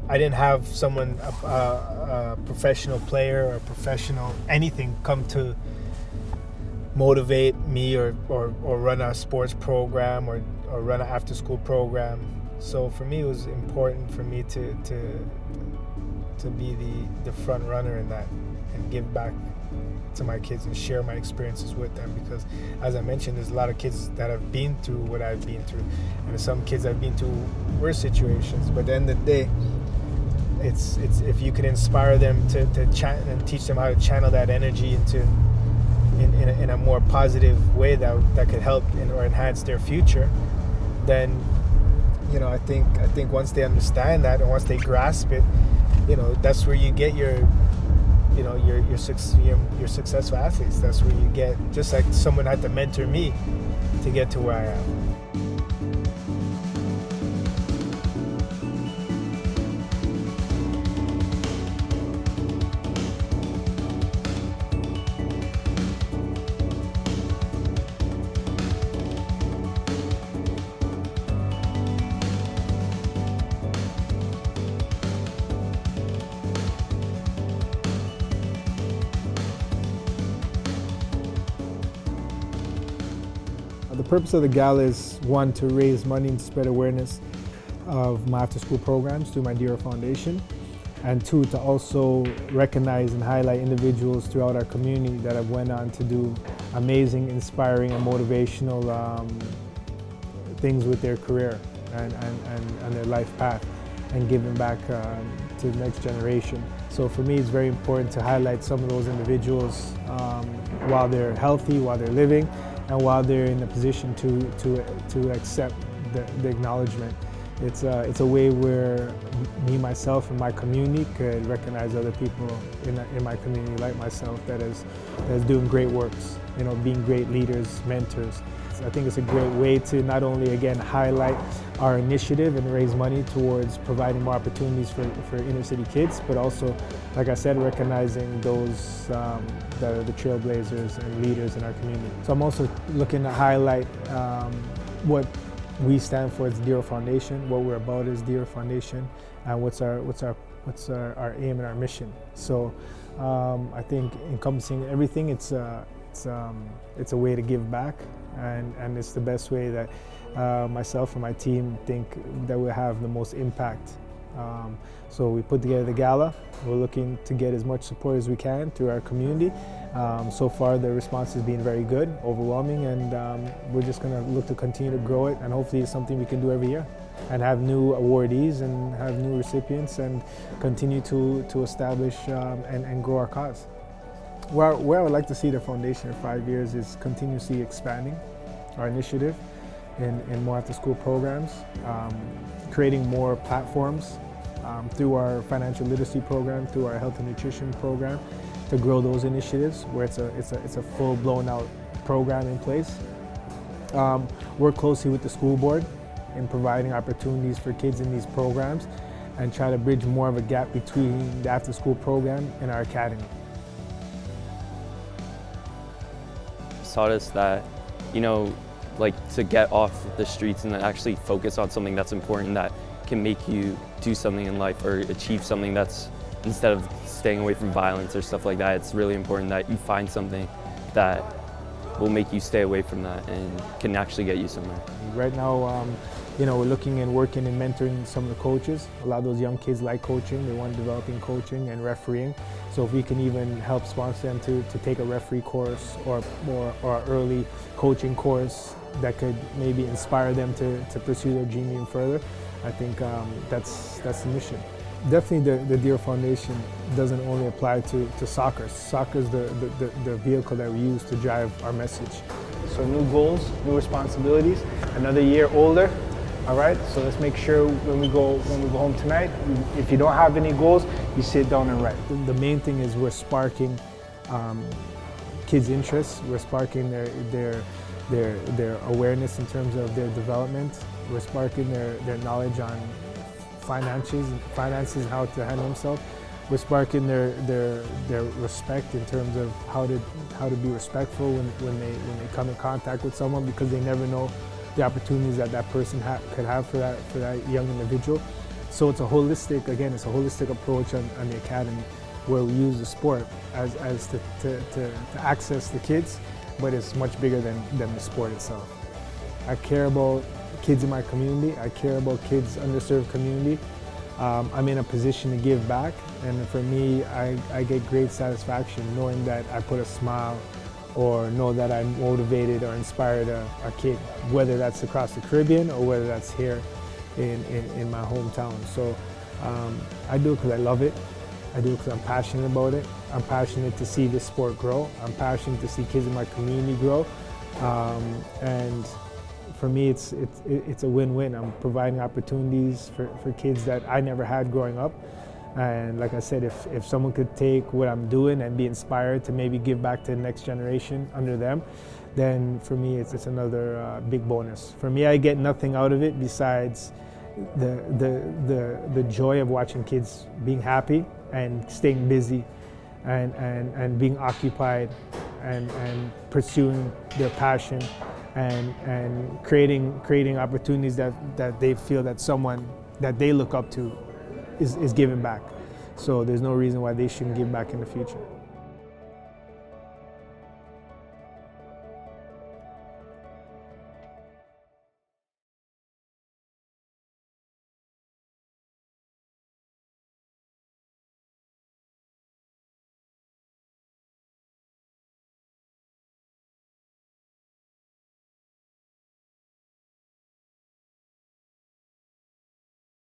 I didn't have someone, a professional player or professional anything, come to motivate me or run a sports program or run an after school program. So for me, it was important for me to be the front runner in that and give back to my kids and share my experiences with them, because as I mentioned, there's a lot of kids that have been through what I've been through, and there's some kids that have been through worse situations, but at the end of the day, it's if you can inspire them to and teach them how to channel that energy into in a more positive way that could help or enhance their future, then I think once they understand that and once they grasp it, that's where you get your successful athletes. That's where you get, just like someone had to mentor me to get to where I am. The purpose of the gala is, one, to raise money and spread awareness of my after-school programs through my Dero Foundation, and two, to also recognize and highlight individuals throughout our community that have went on to do amazing, inspiring, and motivational things with their career and their life path, and giving back to the next generation. So for me, it's very important to highlight some of those individuals while they're healthy, while they're living, and while they're in a position to accept the acknowledgement. It's a way where me, myself, and my community could recognize other people in my community like myself that is doing great works, being great leaders, mentors. I think it's a great way to not only, again, highlight our initiative and raise money towards providing more opportunities for inner city kids, but also, like I said, recognizing those that are the trailblazers and leaders in our community. So I'm also looking to highlight what we stand for as Dero Foundation, what we're about as Dero Foundation, and what's our aim and our mission. So I think encompassing everything, it's a way to give back, and it's the best way that myself and my team think that we'll have the most impact. So we put together the gala. We're looking to get as much support as we can through our community. So far the response has been very good, overwhelming, and we're just going to look to continue to grow it, and hopefully it's something we can do every year and have new awardees and have new recipients and continue to establish and grow our cause. Where I would like to see the foundation in 5 years is continuously expanding our initiative in more after-school programs, creating more platforms through our financial literacy program, through our health and nutrition program, to grow those initiatives where it's a full-blown out program in place. Work closely with the school board in providing opportunities for kids in these programs, and try to bridge more of a gap between the after-school program and our academy. Taught us that, to get off the streets and actually focus on something that's important, that can make you do something in life or achieve something that's, instead of staying away from violence or stuff like that, it's really important that you find something that will make you stay away from that and can actually get you somewhere. Right now, we're looking and working and mentoring some of the coaches. A lot of those young kids like coaching, they want developing coaching and refereeing. So if we can even help sponsor them to take a referee course or an early coaching course that could maybe inspire them to pursue their dream even further, I think that's the mission. Definitely the Dero Foundation doesn't only apply to soccer. Soccer is the vehicle that we use to drive our message. So new goals, new responsibilities, another year older. All right, so let's make sure when we go home tonight, if you don't have any goals, you sit down and write. The main thing is we're sparking kids' interests. We're sparking their awareness in terms of their development. We're sparking their knowledge on finances and how to handle themselves. We're sparking their respect in terms of how to be respectful when they come in contact with someone, because they never know the opportunities that person could have for that young individual. So it's a holistic approach on the academy, where we use the sport as to access the kids, but it's much bigger than the sport itself. I care about kids in my community. I care about kids underserved community. I'm in a position to give back, and for me, I get great satisfaction knowing that I put a smile or know that I motivated or inspired a kid, whether that's across the Caribbean or whether that's here in my hometown. So I do it because I love it. I do it because I'm passionate about it. I'm passionate to see this sport grow. I'm passionate to see kids in my community grow. And for me, it's a win-win. I'm providing opportunities for kids that I never had growing up. And like I said, if someone could take what I'm doing and be inspired to maybe give back to the next generation under them, then for me, it's another big bonus. For me, I get nothing out of it besides the joy of watching kids being happy and staying busy and being occupied and pursuing their passion and creating opportunities that they feel that someone that they look up to is giving back. So there's no reason why they shouldn't give back in the future.